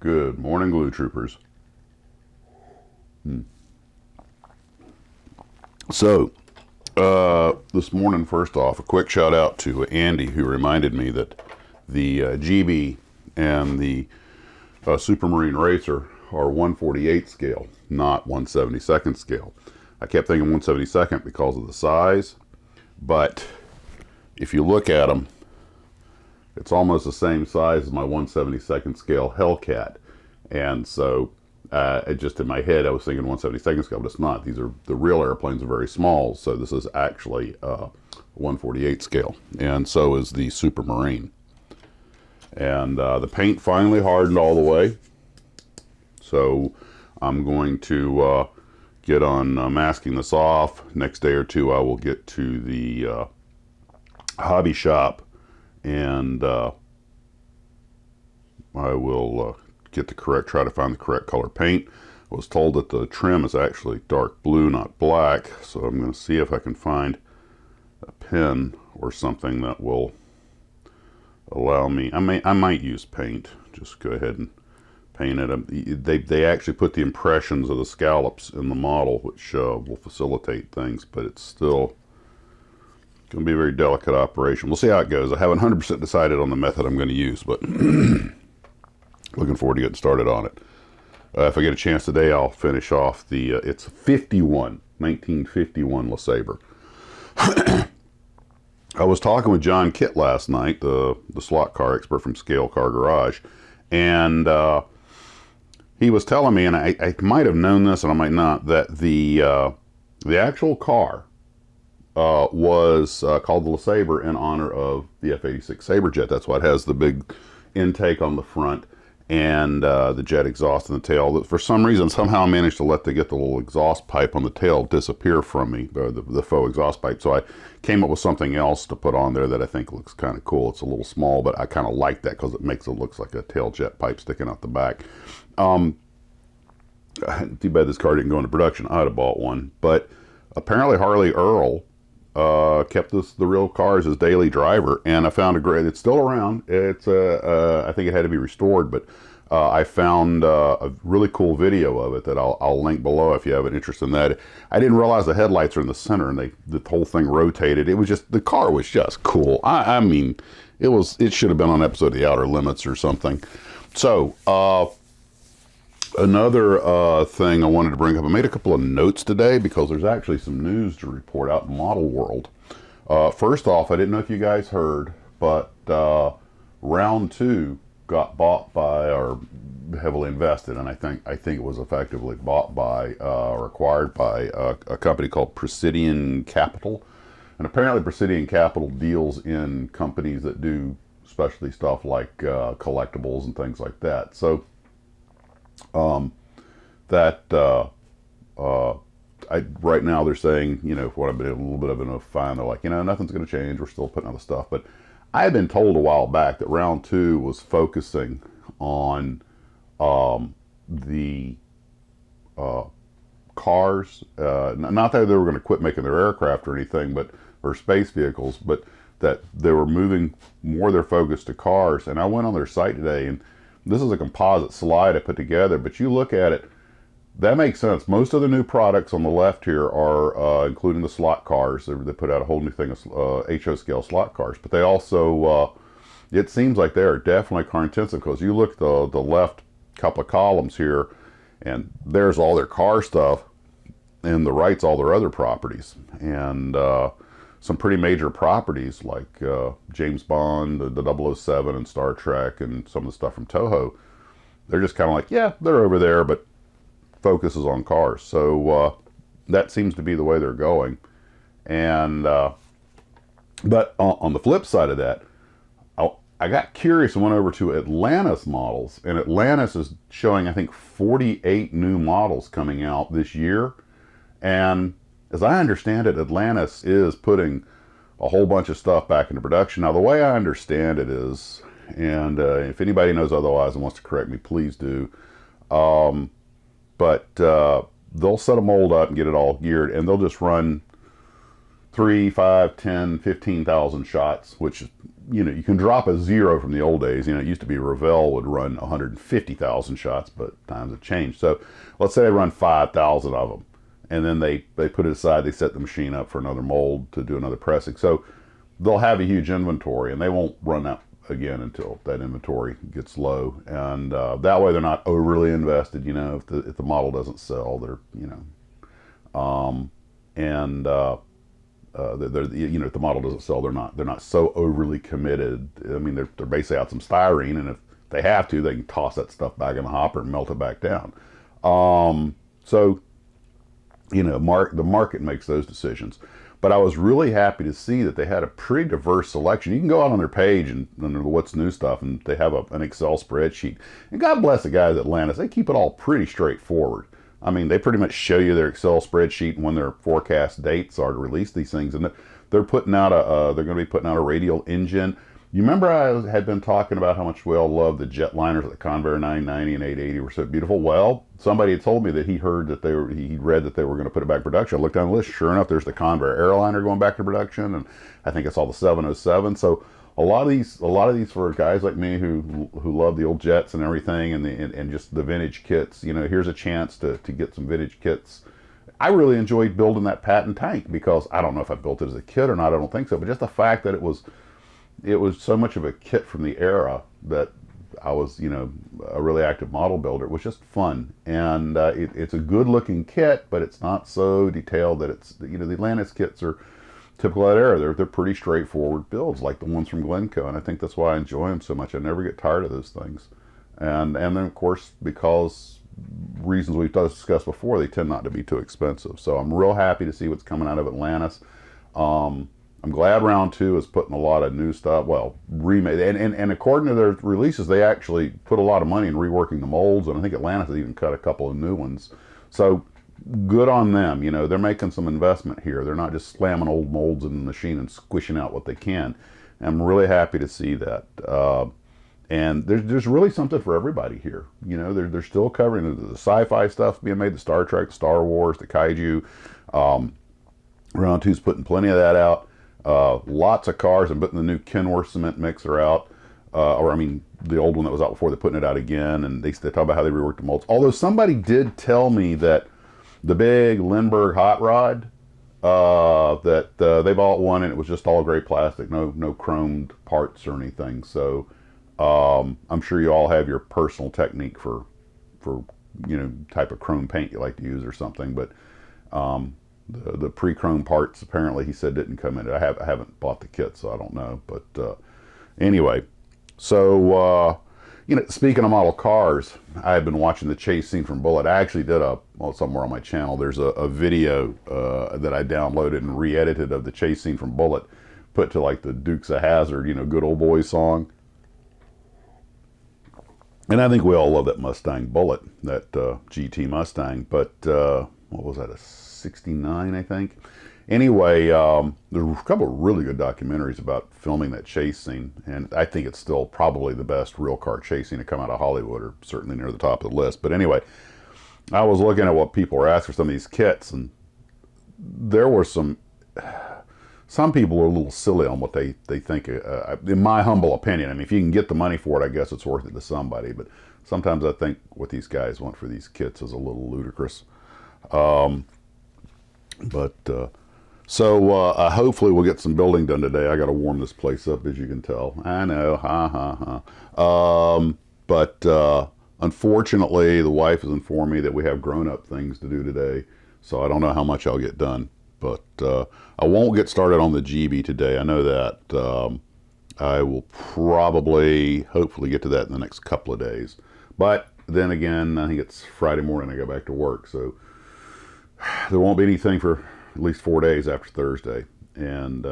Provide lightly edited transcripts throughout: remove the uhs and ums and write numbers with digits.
Good morning, Glue Troopers. So, this morning, first off, a quick shout out to Andy, who reminded me that the GB and the Supermarine Racer are 1/48 scale, not 1/72 scale. I kept thinking 1/72 because of the size, but if you look at them, it's almost the same size as my 1/72 scale Hellcat. And so it just in my head I was thinking 1/72 scale, but it's not. These are the real airplanes are very small, so this is actually 1/48 scale, and so is the Supermarine. And the paint finally hardened all the way, so I'm going to get on masking this off. Next day or two I will get to the hobby shop, and I will try to find the correct color paint. I was told that the trim is actually dark blue, not black, so I'm going to see if I can find a pen or something that will allow me. I might use paint. Just go ahead and paint it. They actually put the impressions of the scallops in the model, which will facilitate things, but it's still going to be a very delicate operation. We'll see how it goes. I haven't 100% decided on the method I'm going to use, but looking forward to getting started on it. If I get a chance today, I'll finish off the, it's 1951 LeSabre. I was talking with John Kitt last night, the slot car expert from Scale Car Garage, and he was telling me, and I might have known this and I might not, that the actual car was called the LeSabre in honor of the F-86 Sabrejet. That's why it has the big intake on the front and the jet exhaust in the tail. For some reason, somehow I managed to get the little exhaust pipe on the tail disappear from me, the faux exhaust pipe. So I came up with something else to put on there that I think looks kind of cool. It's a little small, but I kind of like that because it makes it look like a tail jet pipe sticking out the back. Too bad this car didn't go into production. I'd have bought one. But apparently Harley Earl kept the real car as his daily driver, and I found it's still around. It's I think it had to be restored, but I found a really cool video of it that I'll link below if you have an interest in that. I didn't realize the headlights are in the center, and the whole thing rotated. It was just, the car was just cool. I mean, it should have been on an episode of The Outer Limits or something. So another thing I wanted to bring up, I made a couple of notes today because there's actually some news to report out in Model World. First off, I didn't know if you guys heard, but Round 2 got bought by, or heavily invested, and I think it was effectively bought by or acquired by a company called Presidian Capital. And apparently Presidian Capital deals in companies that do specialty stuff like collectibles and things like that. So right now they're saying, what I've been a little bit of a fine, they're like, nothing's going to change. We're still putting out the stuff. But I had been told a while back that Round 2 was focusing on the cars. Not that they were going to quit making their aircraft or anything, or space vehicles, but that they were moving more their focus to cars. And I went on their site today, and this is a composite slide I put together, but you look at it, that makes sense. Most of the new products on the left here are including the slot cars. They put out a whole new thing of HO scale slot cars, but they also, it seems like they are definitely car intensive, because you look at the left couple of columns here, and there's all their car stuff, and the right's all their other properties. And some pretty major properties like James Bond, the 007, and Star Trek, and some of the stuff from Toho. They're just kind of like, yeah, they're over there, but focus is on cars. So that seems to be the way they're going. And but on the flip side of that, I got curious and went over to Atlantis models, and Atlantis is showing, I think, 48 new models coming out this year. And as I understand it, Atlantis is putting a whole bunch of stuff back into production. Now, the way I understand it is, and if anybody knows otherwise and wants to correct me, please do. But they'll set a mold up and get it all geared, and they'll just run 3, 5, 10, 15,000 shots, which, you know, you can drop a zero from the old days. You know, it used to be Revell would run 150,000 shots, but times have changed. So let's say they run 5,000 of them, and then they put it aside, they set the machine up for another mold to do another pressing. So they'll have a huge inventory, and they won't run that again until that inventory gets low. And that way they're not overly invested, you know, if the model doesn't sell, they're, you know, and you know, if the model doesn't sell, they're not so overly committed. I mean, they're basically out some styrene, and if they have to, they can toss that stuff back in the hopper and melt it back down. So, you know, the market makes those decisions. But I was really happy to see that they had a pretty diverse selection. You can go out on their page and under the What's New stuff, and they have an Excel spreadsheet. And God bless the guys at Atlantis. They keep it all pretty straightforward. I mean, they pretty much show you their Excel spreadsheet and when their forecast dates are to release these things. And they're putting out they're going to be putting out a radial engine. You remember I had been talking about how much we all love the jetliners, the Convair 990 and 880 were so beautiful. Well, somebody had told me that he read that they were going to put it back in production. I looked down the list. Sure enough, there's the Convair airliner going back to production, and I think it's all the 707. So a lot of these for guys like me who love the old jets and everything, and just the vintage kits. You know, here's a chance to get some vintage kits. I really enjoyed building that Patton tank because I don't know if I built it as a kit or not. I don't think so, but just the fact that it was so much of a kit from the era that I was, you know, a really active model builder. It was just fun, and it's a good looking kit, but it's not so detailed that it's, you know, the Atlantis kits are typical of that era. They're pretty straightforward builds like the ones from Glencoe, and I think that's why I enjoy them so much. I never get tired of those things, and then of course, because reasons we've discussed before, they tend not to be too expensive. So I'm real happy to see what's coming out of Atlantis. I'm glad Round 2 is putting a lot of new stuff, well, remade, and according to their releases, they actually put a lot of money in reworking the molds, and I think Atlantis has even cut a couple of new ones. So good on them. You know, they're making some investment here. They're not just slamming old molds in the machine and squishing out what they can. I'm really happy to see that. And there's really something for everybody here. You know, they're still covering the sci-fi stuff being made, the Star Trek, Star Wars, the Kaiju. Round 2's putting plenty of that out. Lots of cars. I'm putting the new Kenworth cement mixer out. Or I mean, the old one that was out before, they're putting it out again. And they talk about how they reworked the molds. Although somebody did tell me that the big Lindbergh hot rod, they bought one and it was just all gray plastic, no chromed parts or anything. So I'm sure you all have your personal technique for you know, type of chrome paint you like to use or something. But the pre-chrome parts, apparently he said, didn't come in. I haven't bought the kit, so I don't know. But anyway, so you know, speaking of model cars, I have been watching the chase scene from Bullitt. I actually did somewhere on my channel, there's a video that I downloaded and re-edited of the chase scene from Bullitt, put to like the Dukes of Hazzard, you know, Good Old Boys song. And I think we all love that Mustang Bullitt, that GT Mustang. But what was that, a 69, I think? Anyway, there are a couple of really good documentaries about filming that chase scene, and I think it's still probably the best real car chase scene to come out of Hollywood, or certainly near the top of the list. But anyway, I was looking at what people were asking for some of these kits, and there were some people are a little silly on what they think, in my humble opinion. I mean, if you can get the money for it, I guess it's worth it to somebody, but sometimes I think what these guys want for these kits is a little ludicrous. So hopefully we'll get some building done today. I got to warm this place up, as you can tell. I know, but unfortunately, the wife has informed me that we have grown-up things to do today, so I don't know how much I'll get done. But I won't get started on the GB today. I know that. I will probably, hopefully, get to that in the next couple of days. But then again, I think it's Friday morning I go back to work, so there won't be anything for at least 4 days after Thursday. And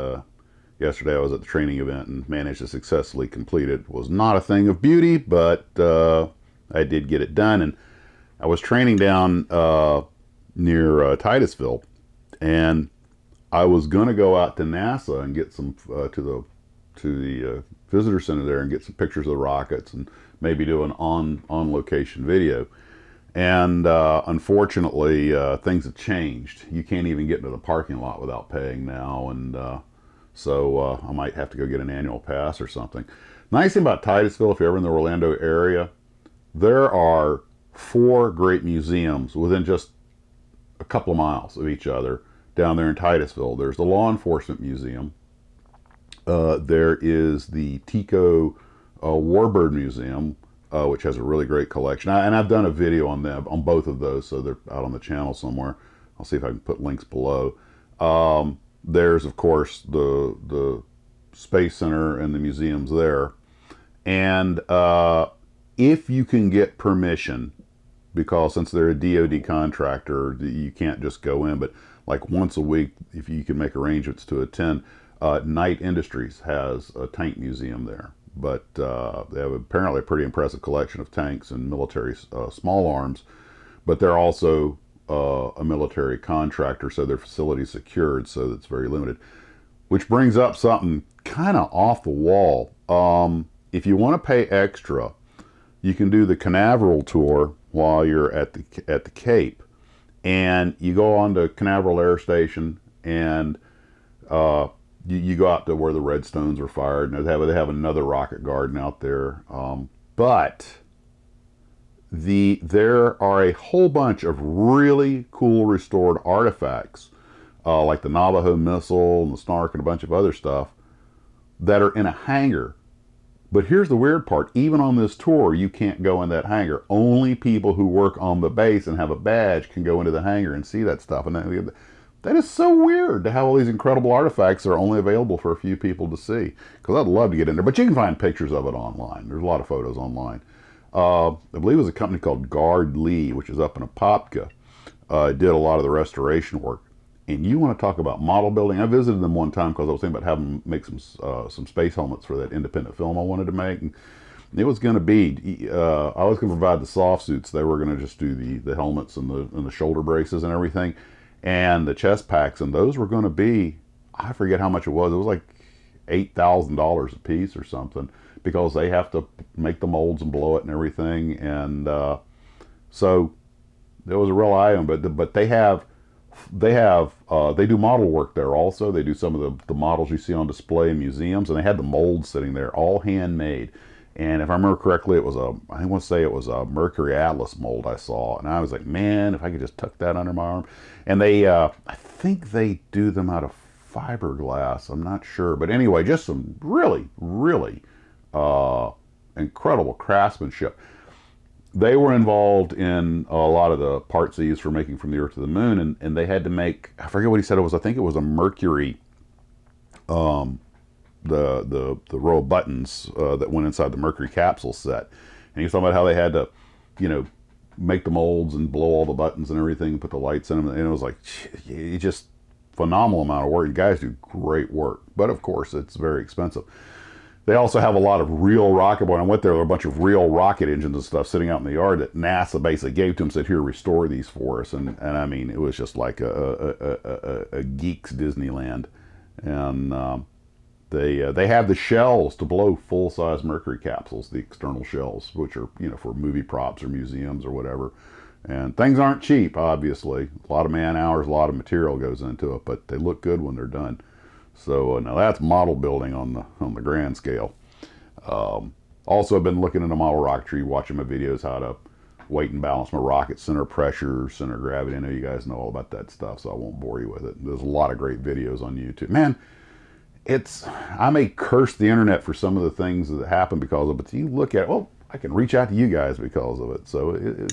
yesterday I was at the training event and managed to successfully complete it. It was not a thing of beauty, but I did get it done. And I was training down near Titusville, and I was going to go out to NASA and get some to the visitor center there and get some pictures of the rockets and maybe do an on location video. And unfortunately, things have changed. You can't even get into the parking lot without paying now, and so I might have to go get an annual pass or something. Nice thing about Titusville, if you're ever in the Orlando area, there are 4 great museums within just a couple of miles of each other down there in Titusville. There's the Law Enforcement Museum. There is the Tico Warbird Museum, which has a really great collection. And I've done a video on them, on both of those, so they're out on the channel somewhere. I'll see if I can put links below. There's, of course, the Space Center and the museums there. And if you can get permission, because since they're a DoD contractor, you can't just go in, but like once a week, if you can make arrangements to attend, Knight Industries has a tank museum there. But they have apparently a pretty impressive collection of tanks and military small arms, but they're also a military contractor, so their facility's secured, so it's very limited. Which brings up something kind of off the wall. If you want to pay extra, you can do the Canaveral tour while you're at the Cape, and you go on to Canaveral Air Station, and you go out to where the Redstones were fired, and they have another rocket garden out there. But there are a whole bunch of really cool restored artifacts, like the Navajo missile and the Snark and a bunch of other stuff, that are in a hangar. But here's the weird part. Even on this tour, you can't go in that hangar. Only people who work on the base and have a badge can go into the hangar and see that stuff. And that is so weird to have all these incredible artifacts that are only available for a few people to see. Because I'd love to get in there. But you can find pictures of it online. There's a lot of photos online. I believe it was a company called Guard Lee, which is up in Apopka. Did a lot of the restoration work. And you want to talk about model building? I visited them one time because I was thinking about having them make some space helmets for that independent film I wanted to make. And it was going to be, I was going to provide the soft suits. They were going to just do the helmets and the shoulder braces and everything, and the chest packs. And those were going to be, I forget how much it was. It was like $8,000 a piece or something, because they have to make the molds and blow it and everything. And so it was a real item. But they do model work there also. They do some of the models you see on display in museums, and they had the molds sitting there, all handmade. And if I remember correctly, I want to say it was a Mercury Atlas mold I saw, and I was like, man, if I could just tuck that under my arm. And they, I think they do them out of fiberglass. I'm not sure, but anyway, just some really, really incredible craftsmanship. They were involved in a lot of the parts they used for making From the Earth to the Moon, and they had to make, I forget what he said it was, I think it was a Mercury, the row of buttons that went inside the Mercury capsule set. And he was talking about how they had to, make the molds and blow all the buttons and everything, and put the lights in them, and it was like, just phenomenal amount of work. You guys do great work, but of course it's very expensive. They also have a lot of real rocket, when I went there were a bunch of real rocket engines and stuff sitting out in the yard that NASA basically gave to them, said, here, restore these for us. And I mean, it was just like a geek's Disneyland. And they have the shells to blow full-size Mercury capsules, the external shells, which are, for movie props or museums or whatever. And things aren't cheap, obviously. A lot of man hours, a lot of material goes into it, but they look good when they're done. So now that's model building on the grand scale. Also, I've been looking into model rocketry, watching my videos how to weight and balance my rocket, center pressure, center gravity. I know you guys know all about that stuff, so I won't bore you with it. There's a lot of great videos on YouTube. Man, I may curse the internet for some of the things that happen because of it, but you look at it, well, I can reach out to you guys because of it. So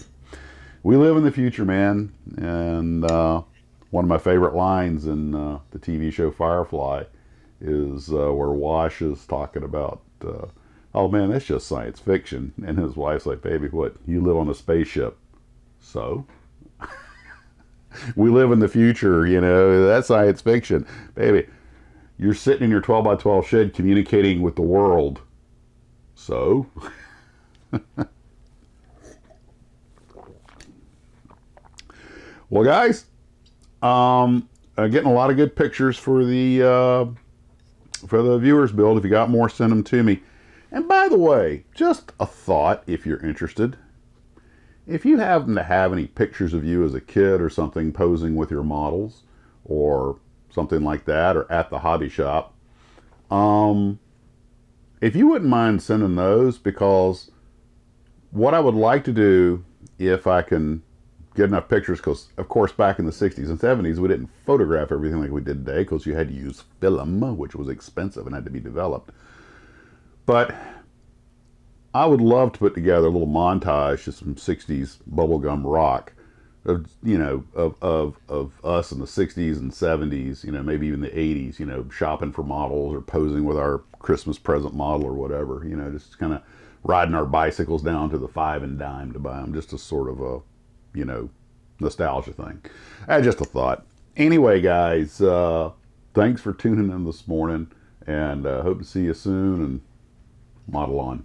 we live in the future, man. And one of my favorite lines in the TV show Firefly is where Wash is talking about, oh man, that's just science fiction. And his wife's like, baby, what? You live on a spaceship. So? We live in the future, that's science fiction. Baby, you're sitting in your 12 by 12 shed communicating with the world. So? Well, guys, getting a lot of good pictures for the viewers build. If you got more, send them to me. And by the way, just a thought, if you're interested, if you happen to have any pictures of you as a kid or something posing with your models or something like that, or at the hobby shop, if you wouldn't mind sending those, because what I would like to do, if I can get enough pictures, because of course back in the 60s and 70s we didn't photograph everything like we did today, because you had to use film, which was expensive and had to be developed. But I would love to put together a little montage of some 60s bubblegum rock, of of us in the 60s and 70s, maybe even the 80s, shopping for models or posing with our Christmas present model or whatever, just kind of riding our bicycles down to the five and dime to buy them, just a sort of a, nostalgia thing. Just a thought. Anyway, guys, thanks for tuning in this morning, and hope to see you soon, and model on.